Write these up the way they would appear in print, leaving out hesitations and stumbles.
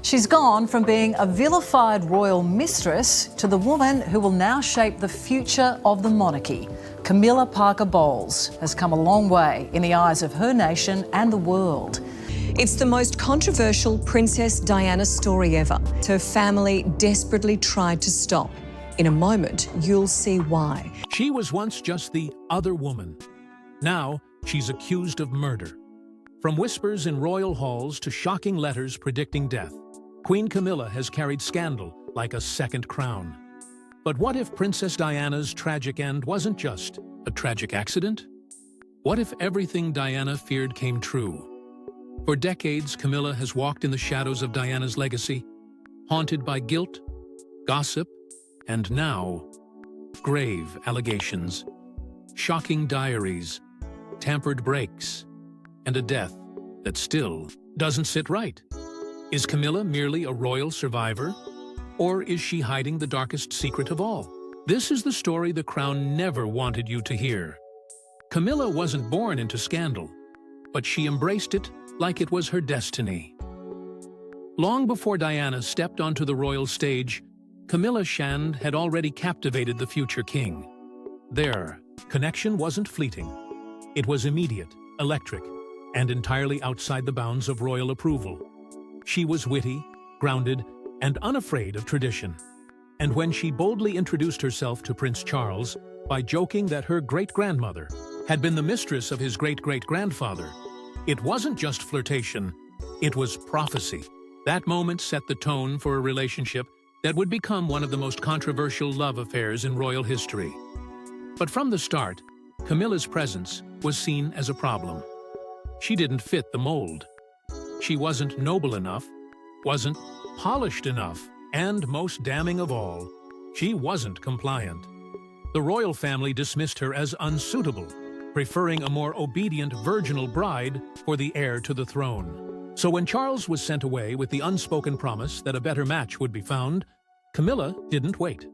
She's gone from being a vilified royal mistress to the woman who will now shape the future of the monarchy. Camilla Parker Bowles has come a long way in the eyes of her nation and the world. It's the most controversial Princess Diana story ever. Her family desperately tried to stop. In a moment, you'll see why. She was once just the other woman. Now, she's accused of murder. From whispers in royal halls to shocking letters predicting death, Queen Camilla has carried scandal like a second crown. But what if Princess Diana's tragic end wasn't just a tragic accident? What if everything Diana feared came true? For decades, Camilla has walked in the shadows of Diana's legacy, haunted by guilt, gossip, and now, grave allegations, shocking diaries, tampered breaks, and a death that still doesn't sit right. Is Camilla merely a royal survivor? Or is she hiding the darkest secret of all? This is the story the Crown never wanted you to hear. Camilla wasn't born into scandal, but she embraced it like it was her destiny. Long before Diana stepped onto the royal stage, Camilla Shand had already captivated the future king. Their connection wasn't fleeting. It was immediate, electric, and entirely outside the bounds of royal approval. She was witty, grounded, and unafraid of tradition. And when she boldly introduced herself to Prince Charles by joking that her great-grandmother had been the mistress of his great-great-grandfather, it wasn't just flirtation, it was prophecy. That moment set the tone for a relationship that would become one of the most controversial love affairs in royal history. But from the start, Camilla's presence was seen as a problem. She didn't fit the mold. She wasn't noble enough, wasn't polished enough, and most damning of all, she wasn't compliant. The royal family dismissed her as unsuitable, preferring a more obedient virginal bride for the heir to the throne. So when Charles was sent away with the unspoken promise that a better match would be found, Camilla didn't wait.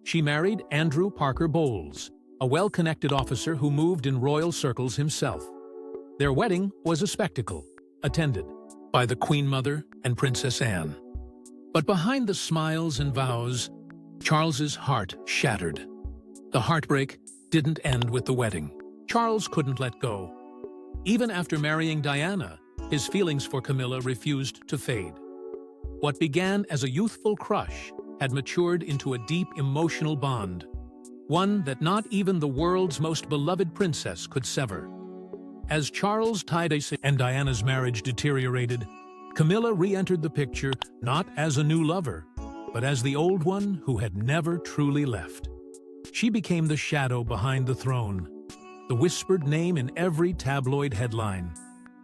She married Andrew Parker Bowles, a well-connected officer who moved in royal circles himself. Their wedding was a spectacle, attended by the Queen Mother and Princess Anne. But behind the smiles and vows, Charles's heart shattered. The heartbreak didn't end with the wedding. Charles couldn't let go. Even after marrying Diana, his feelings for Camilla refused to fade. What began as a youthful crush had matured into a deep emotional bond, one that not even the world's most beloved princess could sever. As Charles tied and Diana's marriage deteriorated, Camilla re-entered the picture not as a new lover, but as the old one who had never truly left. She became the shadow behind the throne, the whispered name in every tabloid headline,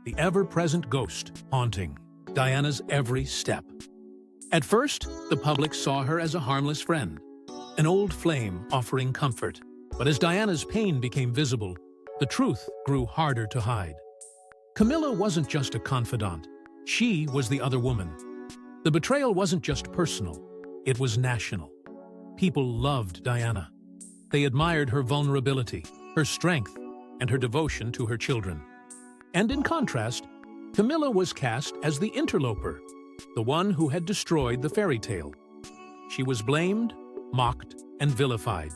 the ever-present ghost haunting Diana's every step. At first, the public saw her as a harmless friend, an old flame offering comfort. But as Diana's pain became visible, the truth grew harder to hide. Camilla wasn't just a confidant. She was the other woman. The betrayal wasn't just personal, it was national. People loved Diana. They admired her vulnerability, her strength, and her devotion to her children. And in contrast, Camilla was cast as the interloper, the one who had destroyed the fairy tale. She was blamed, mocked, and vilified,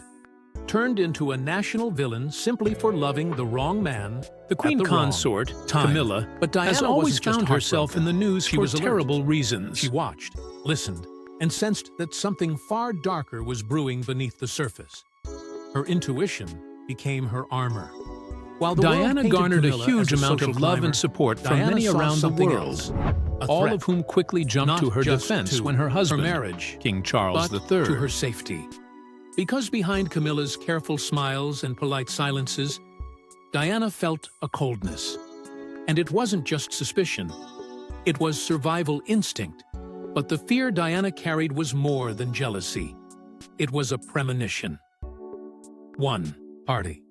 turned into a national villain simply for loving the wrong man. The queen consort, Camilla, but Diana has always found herself in the news for terrible reasons. She watched, listened, and sensed that something far darker was brewing beneath the surface. Her intuition became her armor. While Diana garnered a huge amount of love and support from many around the world, all of whom quickly jumped to her defense when her husband, King Charles III, to her safety. Because behind Camilla's careful smiles and polite silences, Diana felt a coldness. And it wasn't just suspicion. It was survival instinct. But the fear Diana carried was more than jealousy. It was a premonition. One party.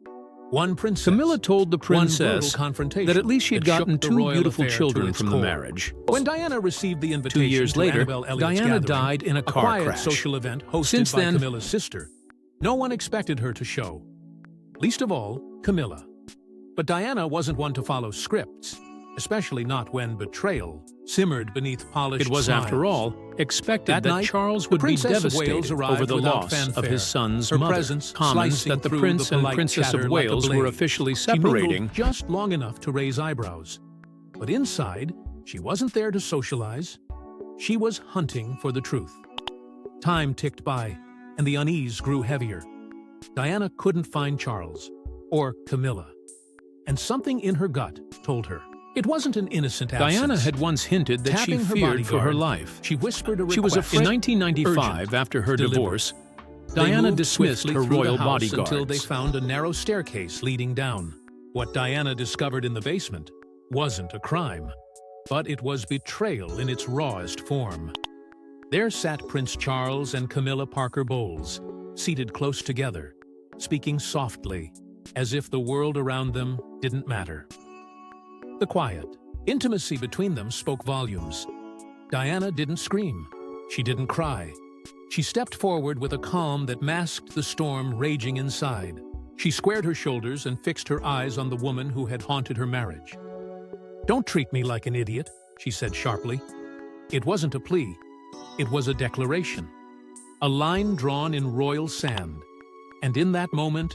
One princess. Camilla told the princess that at least she had gotten two beautiful children from the marriage. When Diana received the invitation 2 years later, Diana died in a car crash. Social event hosted by Camilla's sister, no one expected her to show. Least of all, Camilla. But Diana wasn't one to follow scripts. especially not when betrayal simmered beneath polished It was, smiles. after all, expected That that night, Charles the would be Princess of Wales devastated arrived over the without loss of fanfare. his son's Her mother. presence Comments slicing that the through Prince the and polite Princess chatter of like a Wales blade. were officially She mingled separating. just long enough to raise eyebrows. But inside, she wasn't there to socialize. She was hunting for the truth. Time ticked by, and the unease grew heavier. Diana couldn't find Charles, or Camilla. And something in her gut told her. It wasn't an innocent absence. Diana had once hinted that she Tapping her feared for her bodyguard, life. She whispered a request. She was afraid. In 1995, Urgent, after her deliberate. divorce, They Diana moved dismissed swiftly her through the royal house bodyguards. until they found a narrow staircase leading down. What Diana discovered in the basement wasn't a crime, but it was betrayal in its rawest form. There sat Prince Charles and Camilla Parker Bowles, seated close together, speaking softly, as if the world around them didn't matter. The quiet, intimacy between them spoke volumes. Diana didn't scream. She didn't cry. She stepped forward with a calm that masked the storm raging inside. She squared her shoulders and fixed her eyes on the woman who had haunted her marriage. "Don't treat me like an idiot," she said sharply. It wasn't a plea. It was a declaration. A line drawn in royal sand. And in that moment,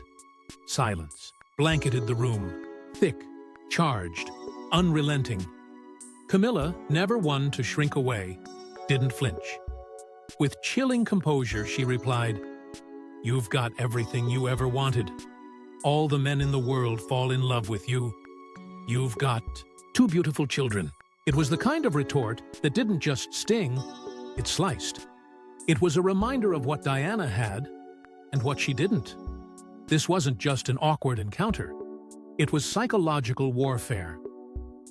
silence blanketed the room. Thick, charged, unrelenting. Camilla, never one to shrink away, didn't flinch. With chilling composure, she replied, "You've got everything you ever wanted. All the men in the world fall in love with you. You've got 2 beautiful children." It was the kind of retort that didn't just sting, it sliced. It was a reminder of what Diana had and what she didn't. This wasn't just an awkward encounter. It was psychological warfare.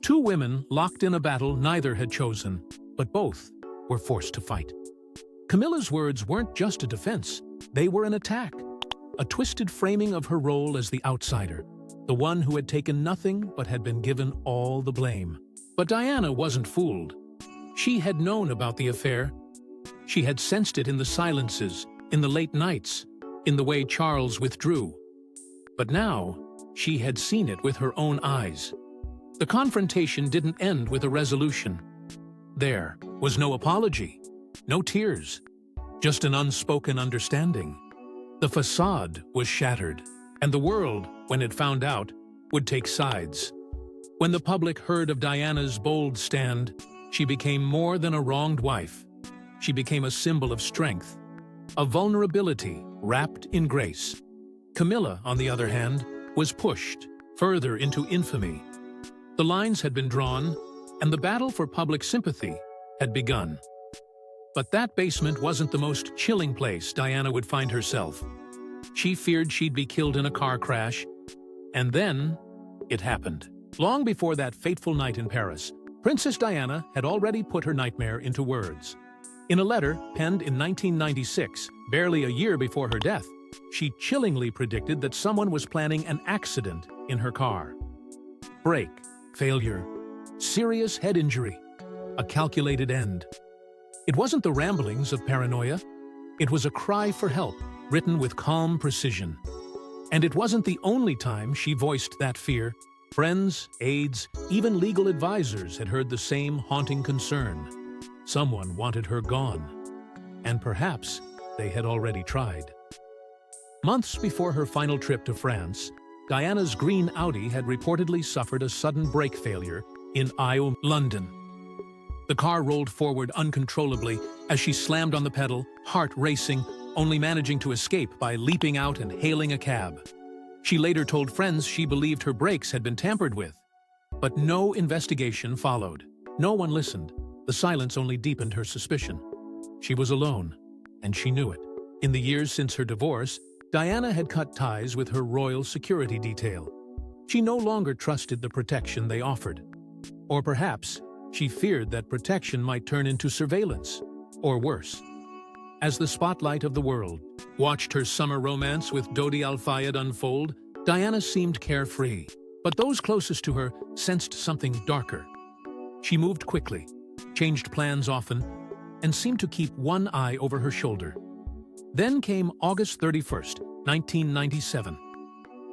2 women locked in a battle neither had chosen, but both were forced to fight. Camilla's words weren't just a defense, they were an attack. A twisted framing of her role as the outsider, the one who had taken nothing but had been given all the blame. But Diana wasn't fooled. She had known about the affair. She had sensed it in the silences, in the late nights, in the way Charles withdrew. But now, she had seen it with her own eyes. The confrontation didn't end with a resolution. There was no apology, no tears, just an unspoken understanding. The facade was shattered, and the world, when it found out, would take sides. When the public heard of Diana's bold stand, she became more than a wronged wife. She became a symbol of strength, of vulnerability wrapped in grace. Camilla, on the other hand, was pushed further into infamy. The lines had been drawn, and the battle for public sympathy had begun. But that basement wasn't the most chilling place Diana would find herself. She feared she'd be killed in a car crash, and then it happened. Long before that fateful night in Paris, Princess Diana had already put her nightmare into words. In a letter penned in 1996, barely a year before her death, she chillingly predicted that someone was planning an accident in her car. Brake, failure, serious head injury, a calculated end. It wasn't the ramblings of paranoia. It was a cry for help, written with calm precision. And it wasn't the only time she voiced that fear. Friends, aides, even legal advisors had heard the same haunting concern. Someone wanted her gone. And perhaps they had already tried. Months before her final trip to France, Diana's green Audi had reportedly suffered a sudden brake failure in London. The car rolled forward uncontrollably as she slammed on the pedal, heart racing, only managing to escape by leaping out and hailing a cab. She later told friends she believed her brakes had been tampered with. But no investigation followed. No one listened. The silence only deepened her suspicion. She was alone, and she knew it. In the years since her divorce, Diana had cut ties with her royal security detail. She no longer trusted the protection they offered. Or perhaps, she feared that protection might turn into surveillance, or worse. As the spotlight of the world watched her summer romance with Dodi Al-Fayed unfold, Diana seemed carefree. But those closest to her sensed something darker. She moved quickly, changed plans often, and seemed to keep one eye over her shoulder. Then came August 31st, 1997.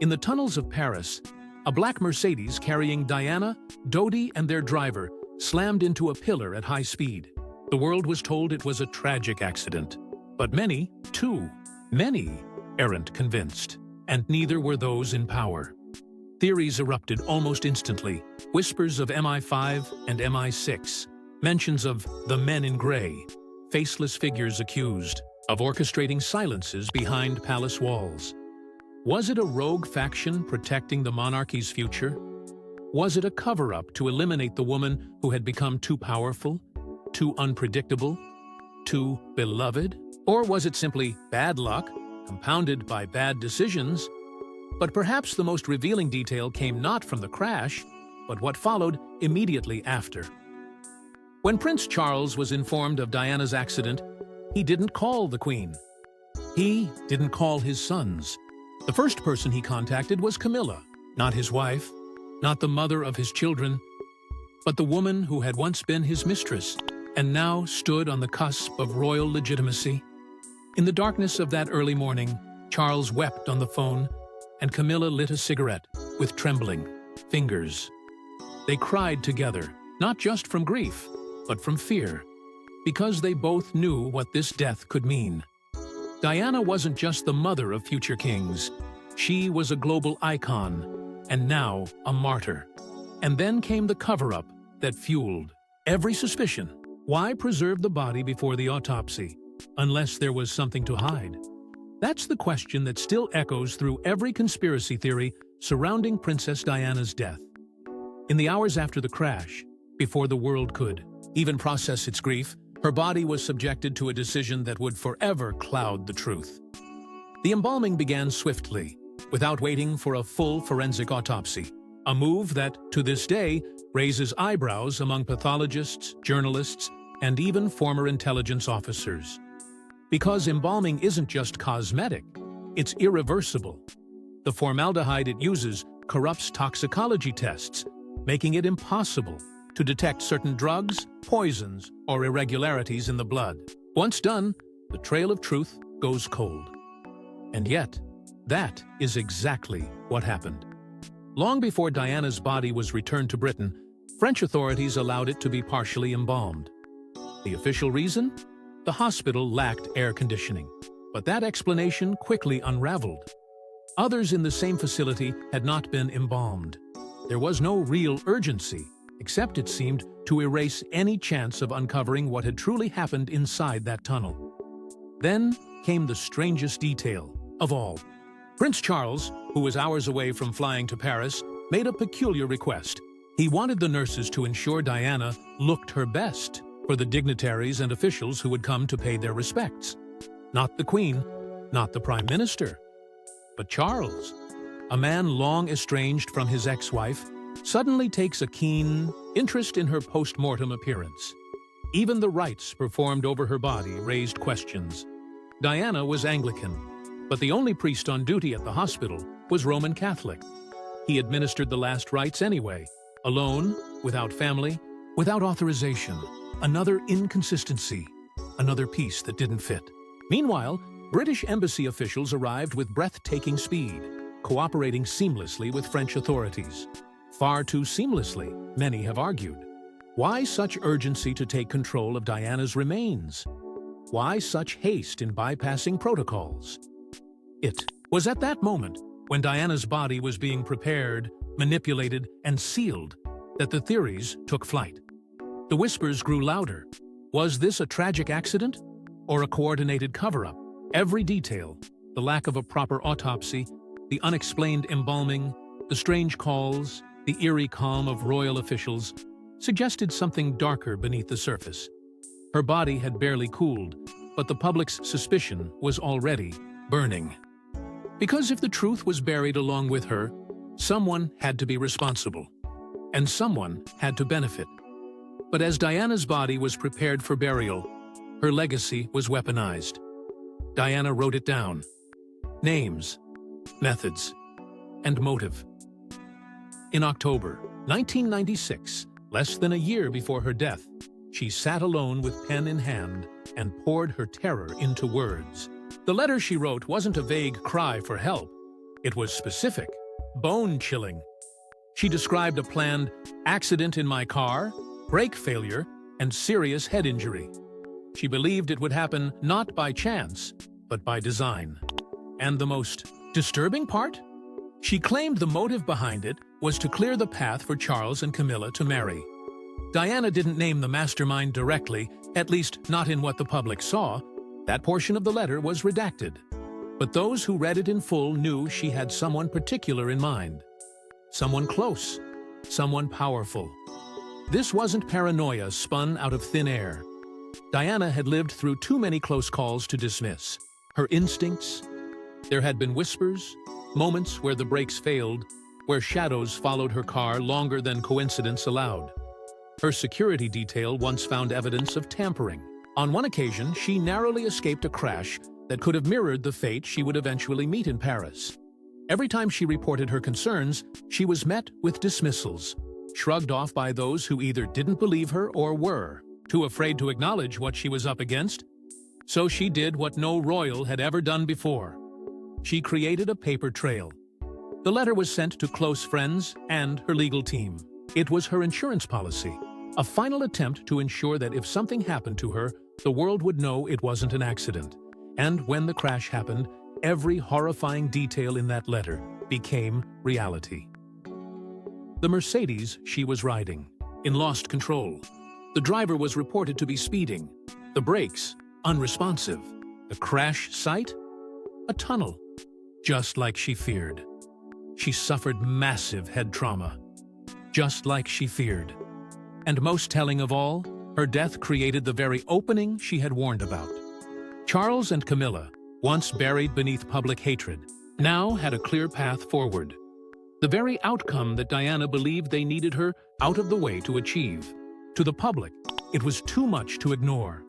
In the tunnels of Paris, a black Mercedes carrying Diana, Dodi, and their driver slammed into a pillar at high speed. The world was told it was a tragic accident. But many, too many, aren't convinced. And neither were those in power. Theories erupted almost instantly. Whispers of MI5 and MI6. Mentions of the men in gray. Faceless figures accused of orchestrating silences behind palace walls. Was it a rogue faction protecting the monarchy's future? Was it a cover-up to eliminate the woman who had become too powerful, too unpredictable, too beloved? Or was it simply bad luck, compounded by bad decisions? But perhaps the most revealing detail came not from the crash, but what followed immediately after. When Prince Charles was informed of Diana's accident, he didn't call the Queen. He didn't call his sons. The first person he contacted was Camilla, not his wife, not the mother of his children, but the woman who had once been his mistress and now stood on the cusp of royal legitimacy. In the darkness of that early morning, Charles wept on the phone, and Camilla lit a cigarette with trembling fingers. They cried together, not just from grief, but from fear, because they both knew what this death could mean. Diana wasn't just the mother of future kings. She was a global icon, and now a martyr. And then came the cover-up that fueled every suspicion. Why preserve the body before the autopsy, unless there was something to hide? That's the question that still echoes through every conspiracy theory surrounding Princess Diana's death. In the hours after the crash, before the world could even process its grief, her body was subjected to a decision that would forever cloud the truth. The embalming began swiftly, without waiting for a full forensic autopsy, a move that, to this day, raises eyebrows among pathologists, journalists, and even former intelligence officers. Because embalming isn't just cosmetic, it's irreversible. The formaldehyde it uses corrupts toxicology tests, making it impossible to detect certain drugs, poisons, or irregularities in the blood. Once done, the trail of truth goes cold. And yet, that is exactly what happened. Long before Diana's body was returned to Britain, French authorities allowed it to be partially embalmed. The official reason? The hospital lacked air conditioning. But that explanation quickly unraveled. Others in the same facility had not been embalmed. There was no real urgency, except it seemed to erase any chance of uncovering what had truly happened inside that tunnel. Then came the strangest detail of all. Prince Charles, who was hours away from flying to Paris, made a peculiar request. He wanted the nurses to ensure Diana looked her best for the dignitaries and officials who would come to pay their respects. Not the Queen, not the Prime Minister, but Charles. A man long estranged from his ex-wife suddenly takes a keen interest in her post-mortem appearance. Even the rites performed over her body raised questions. Diana was Anglican, but the only priest on duty at the hospital was Roman Catholic. He administered the last rites anyway, alone, without family, without authorization. Another inconsistency, another piece that didn't fit. Meanwhile, British embassy officials arrived with breathtaking speed, cooperating seamlessly with French authorities. Far too seamlessly, many have argued. Why such urgency to take control of Diana's remains? Why such haste in bypassing protocols? It was at that moment, when Diana's body was being prepared, manipulated, and sealed, that the theories took flight. The whispers grew louder. Was this a tragic accident or a coordinated cover-up? Every detail, the lack of a proper autopsy, the unexplained embalming, the strange calls, the eerie calm of royal officials, suggested something darker beneath the surface. Her body had barely cooled, but the public's suspicion was already burning. Because if the truth was buried along with her, someone had to be responsible, and someone had to benefit. But as Diana's body was prepared for burial, her legacy was weaponized. Diana wrote it down. Names, methods, and motive. In October 1996, less than a year before her death, she sat alone with pen in hand and poured her terror into words. The letter she wrote wasn't a vague cry for help. It was specific, bone-chilling. She described a planned accident in my car, brake failure, and serious head injury. She believed it would happen not by chance, but by design. And the most disturbing part? She claimed the motive behind it was to clear the path for Charles and Camilla to marry. Diana didn't name the mastermind directly, at least not in what the public saw. That portion of the letter was redacted. But those who read it in full knew she had someone particular in mind. Someone close, someone powerful. This wasn't paranoia spun out of thin air. Diana had lived through too many close calls to dismiss. Her instincts. There had been whispers, moments where the brakes failed, where shadows followed her car longer than coincidence allowed. Her security detail once found evidence of tampering. On one occasion, she narrowly escaped a crash that could have mirrored the fate she would eventually meet in Paris. Every time she reported her concerns, she was met with dismissals, shrugged off by those who either didn't believe her or were too afraid to acknowledge what she was up against. So she did what no royal had ever done before. She created a paper trail. The letter was sent to close friends and her legal team. It was her insurance policy, a final attempt to ensure that if something happened to her, the world would know it wasn't an accident. And when the crash happened, every horrifying detail in that letter became reality. The Mercedes she was riding, in lost control. The driver was reported to be speeding. The brakes, unresponsive. The crash site? A tunnel. Just like she feared. She suffered massive head trauma. Just like she feared. And most telling of all, her death created the very opening she had warned about. Charles and Camilla, once buried beneath public hatred, now had a clear path forward. The very outcome that Diana believed they needed her out of the way to achieve. To the public, it was too much to ignore.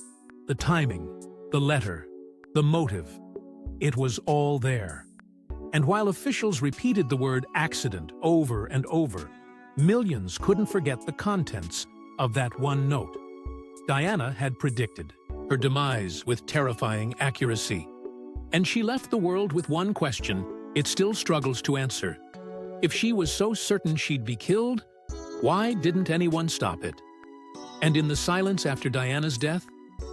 The timing, the letter, the motive, it was all there. And while officials repeated the word accident over and over, millions couldn't forget the contents of that one note. Diana had predicted her demise with terrifying accuracy. And she left the world with one question it still struggles to answer. If she was so certain she'd be killed, why didn't anyone stop it? And in the silence after Diana's death,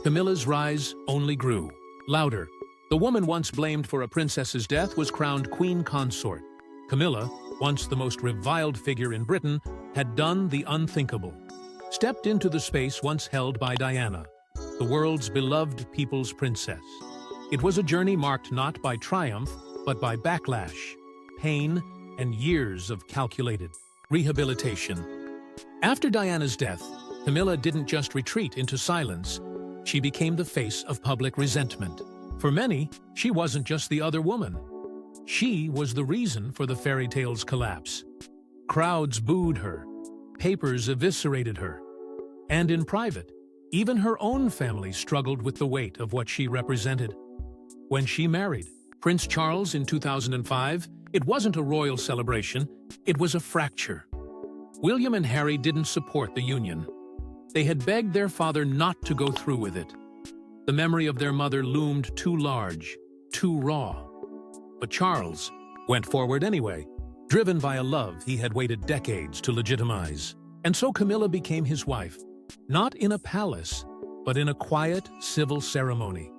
Camilla's rise only grew, louder. The woman once blamed for a princess's death was crowned queen consort. Camilla, once the most reviled figure in Britain, had done the unthinkable. Stepped into the space once held by Diana, the world's beloved people's princess. It was a journey marked not by triumph, but by backlash, pain, and years of calculated rehabilitation. After Diana's death, Camilla didn't just retreat into silence. She became the face of public resentment. For many, she wasn't just the other woman. She was the reason for the fairy tale's collapse. Crowds booed her. Papers eviscerated her. And in private, even her own family struggled with the weight of what she represented. When she married Prince Charles in 2005, it wasn't a royal celebration, it was a fracture. William and Harry didn't support the union. They had begged their father not to go through with it. The memory of their mother loomed too large, too raw. But Charles went forward anyway, driven by a love he had waited decades to legitimize. And so Camilla became his wife, not in a palace, but in a quiet civil ceremony.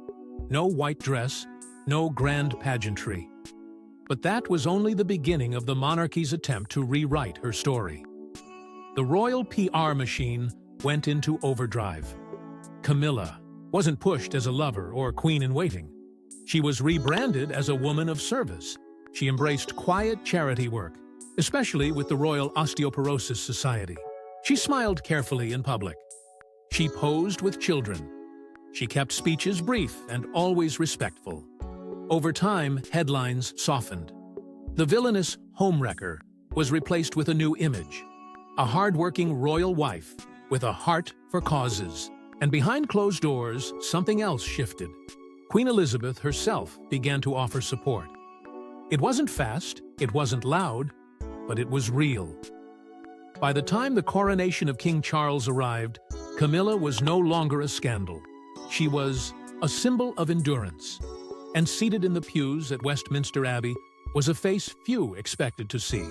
No white dress, no grand pageantry. But that was only the beginning of the monarchy's attempt to rewrite her story. The royal PR machine went into overdrive. Camilla wasn't pushed as a lover or queen-in-waiting. She was rebranded as a woman of service. She embraced quiet charity work, especially with the Royal Osteoporosis Society. She smiled carefully in public. She posed with children. She kept speeches brief and always respectful. Over time, headlines softened. The villainous homewrecker was replaced with a new image, a hard-working royal wife with a heart for causes. And behind closed doors, something else shifted. Queen Elizabeth herself began to offer support. It wasn't fast, it wasn't loud, but it was real. By the time the coronation of King Charles arrived, Camilla was no longer a scandal. She was a symbol of endurance. And seated in the pews at Westminster Abbey was a face few expected to see.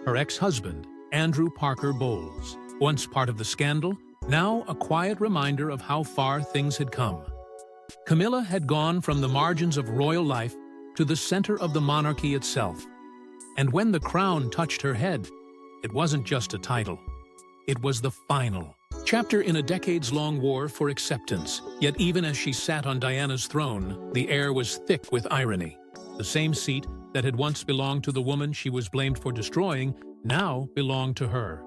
Her ex-husband, Andrew Parker Bowles, once part of the scandal, now a quiet reminder of how far things had come. Camilla had gone from the margins of royal life to the center of the monarchy itself. And when the crown touched her head, it wasn't just a title. It was the final chapter in a decades-long war for acceptance. Yet even as she sat on Diana's throne, the air was thick with irony. The same seat that had once belonged to the woman she was blamed for destroying now belonged to her.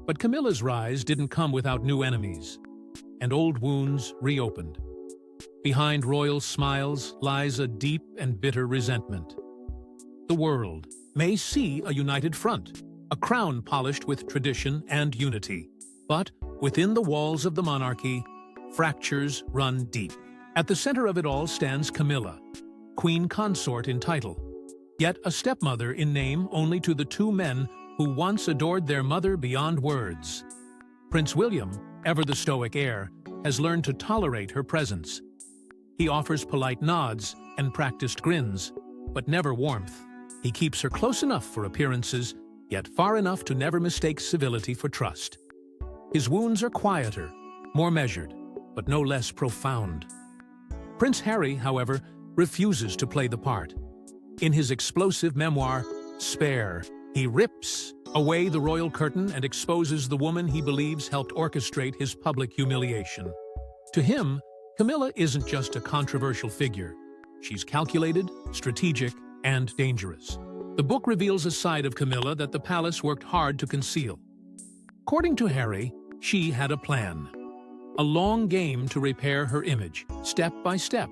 But Camilla's rise didn't come without new enemies, and old wounds reopened. Behind royal smiles lies a deep and bitter resentment. The world may see a united front, a crown polished with tradition and unity. But within the walls of the monarchy, fractures run deep. At the center of it all stands Camilla, queen consort in title, yet a stepmother in name only to the two men who once adored their mother beyond words. Prince William, ever the stoic heir, has learned to tolerate her presence. He offers polite nods and practiced grins, but never warmth. He keeps her close enough for appearances, yet far enough to never mistake civility for trust. His wounds are quieter, more measured, but no less profound. Prince Harry, however, refuses to play the part. In his explosive memoir, Spare, he rips away the royal curtain and exposes the woman he believes helped orchestrate his public humiliation. To him, Camilla isn't just a controversial figure. She's calculated, strategic, and dangerous. The book reveals a side of Camilla that the palace worked hard to conceal. According to Harry, she had a plan. A long game to repair her image, step by step,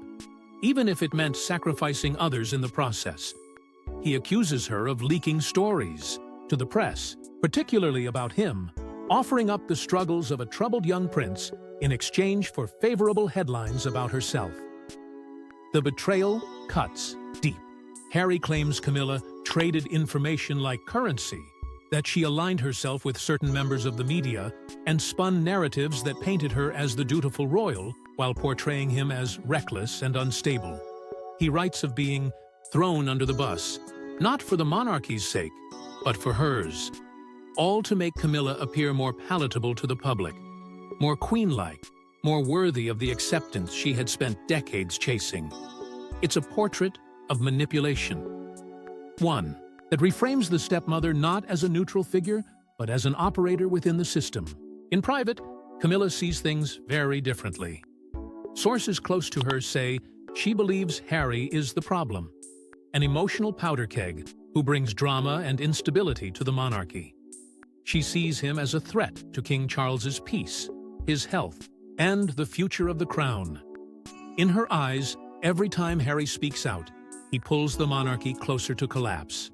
even if it meant sacrificing others in the process. He accuses her of leaking stories to the press, particularly about him, offering up the struggles of a troubled young prince in exchange for favorable headlines about herself. The betrayal cuts deep. Harry claims Camilla traded information like currency, that she aligned herself with certain members of the media and spun narratives that painted her as the dutiful royal while portraying him as reckless and unstable. He writes of being thrown under the bus, not for the monarchy's sake, but for hers, all to make Camilla appear more palatable to the public, more queen-like, more worthy of the acceptance she had spent decades chasing. It's a portrait of manipulation. One that reframes the stepmother not as a neutral figure, but as an operator within the system. In private, Camilla sees things very differently. Sources close to her say she believes Harry is the problem, an emotional powder keg who brings drama and instability to the monarchy. She sees him as a threat to King Charles's peace, his health, and the future of the crown. In her eyes, every time Harry speaks out, he pulls the monarchy closer to collapse,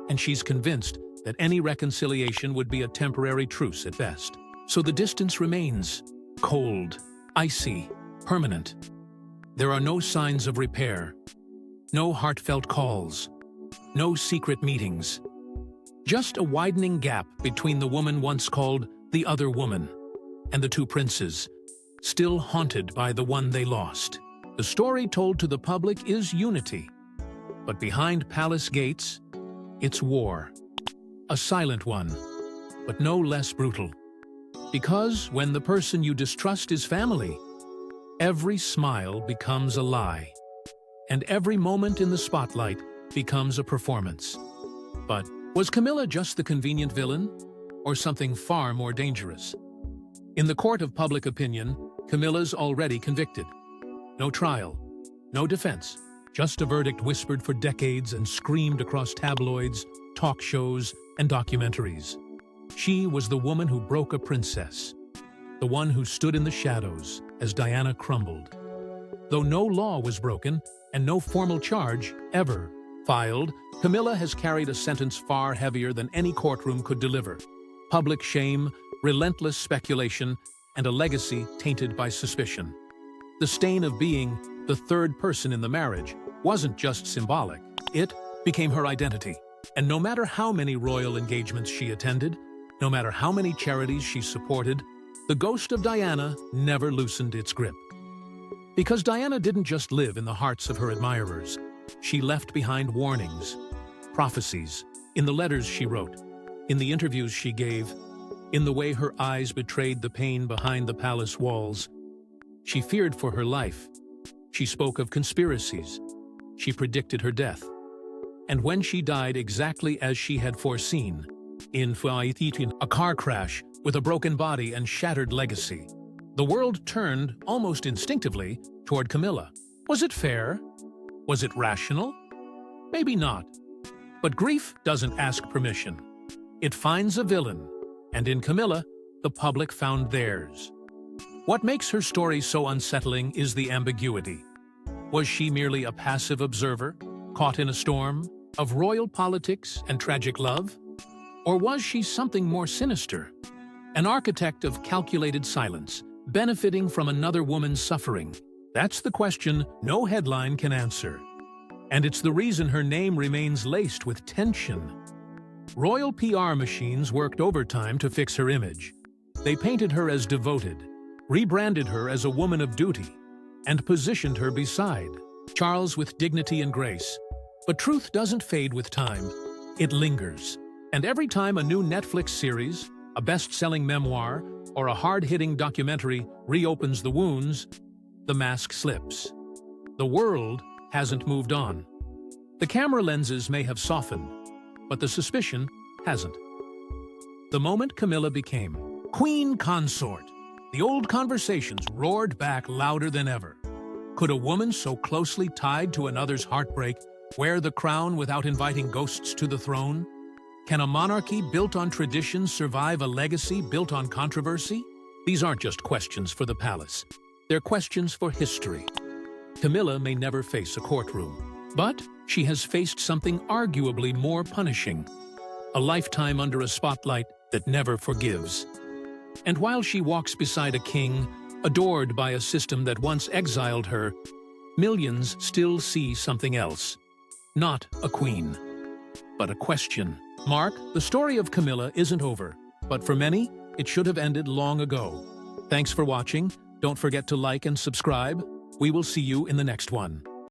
and she's convinced that any reconciliation would be a temporary truce at best. So the distance remains cold, icy, permanent. There are no signs of repair, no heartfelt calls, no secret meetings. Just a widening gap between the woman once called the other woman and the two princes, still haunted by the one they lost. The story told to the public is unity, but behind palace gates, it's war. A silent one, but no less brutal. Because when the person you distrust is family, every smile becomes a lie, and every moment in the spotlight becomes a performance. But was Camilla just the convenient villain, or something far more dangerous? In the court of public opinion, Camilla's already convicted. No trial, no defense, just a verdict whispered for decades and screamed across tabloids, talk shows, and documentaries. She was the woman who broke a princess, the one who stood in the shadows as Diana crumbled. Though no law was broken and no formal charge ever filed, Camilla has carried a sentence far heavier than any courtroom could deliver. Public shame, relentless speculation, and a legacy tainted by suspicion. The stain of being the third person in the marriage wasn't just symbolic, it became her identity. And no matter how many royal engagements she attended, no matter how many charities she supported, the ghost of Diana never loosened its grip. Because Diana didn't just live in the hearts of her admirers, she left behind warnings, prophecies, in the letters she wrote, In the interviews she gave, in the way her eyes betrayed the pain behind the palace walls, she feared for her life. She spoke of conspiracies. She predicted her death. And when she died exactly as she had foreseen, in a car crash with a broken body and shattered legacy, the world turned, almost instinctively, toward Camilla. Was it fair? Was it rational? Maybe not. But grief doesn't ask permission. It finds a villain, and in Camilla, the public found theirs. What makes her story so unsettling is the ambiguity. Was she merely a passive observer, caught in a storm of royal politics and tragic love? Or was she something more sinister? An architect of calculated silence, benefiting from another woman's suffering? That's the question no headline can answer. And it's the reason her name remains laced with tension. Royal PR machines worked overtime to fix her image. They painted her as devoted, rebranded her as a woman of duty, and positioned her beside Charles with dignity and grace. But truth doesn't fade with time. It lingers. And every time a new Netflix series, a best-selling memoir, or a hard-hitting documentary reopens the wounds, the mask slips. The world hasn't moved on. The camera lenses may have softened, but the suspicion hasn't. The moment Camilla became Queen Consort, the old conversations roared back louder than ever. Could a woman so closely tied to another's heartbreak wear the crown without inviting ghosts to the throne? Can a monarchy built on tradition survive a legacy built on controversy? These aren't just questions for the palace. They're questions for history. Camilla may never face a courtroom, but she has faced something arguably more punishing: a lifetime under a spotlight that never forgives. And while she walks beside a king, adored by a system that once exiled her, millions still see something else. Not a queen, but a question. Mark, the story of Camilla isn't over, but for many, it should have ended long ago. Thanks for watching. Don't forget to like and subscribe. We will see you in the next one.